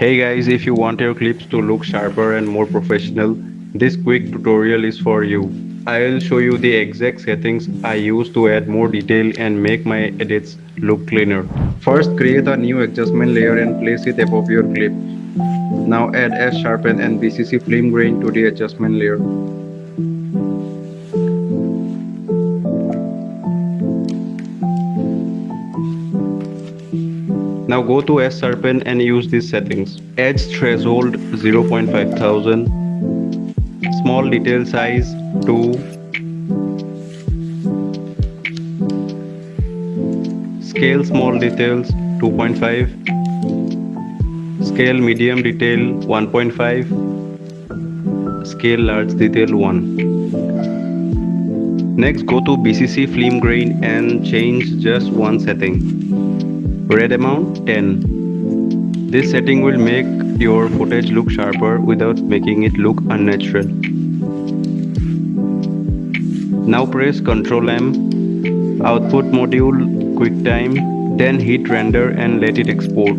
Hey guys, if you want your clips to look sharper and more professional, this quick tutorial is for you. I'll show you the exact settings I use to add more detail and make my edits look cleaner. First, create a new adjustment layer and place it above your clip. Now add S Sharpen and BCC film grain to the adjustment layer. Now go to S Sharpen and use these settings. Edge threshold 0.5 thousand, small detail size 2, scale small details 2.5, scale medium detail 1.5, scale large detail 1. Next go to BCC film grain and change just one setting. Red amount 10. This setting will make your footage look sharper without making it look unnatural. Now press Ctrl M, output module, QuickTime, then hit render and let it export.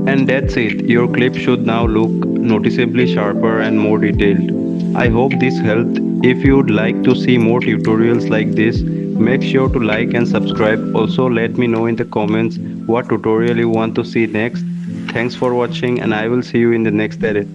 And that's it, your clip should now look noticeably sharper and more detailed. I hope this helped. If you'd like to see more tutorials like this, make sure to like and subscribe. Also let me know in the comments what tutorial you want to see next. Thanks for watching and I will see you in the next edit.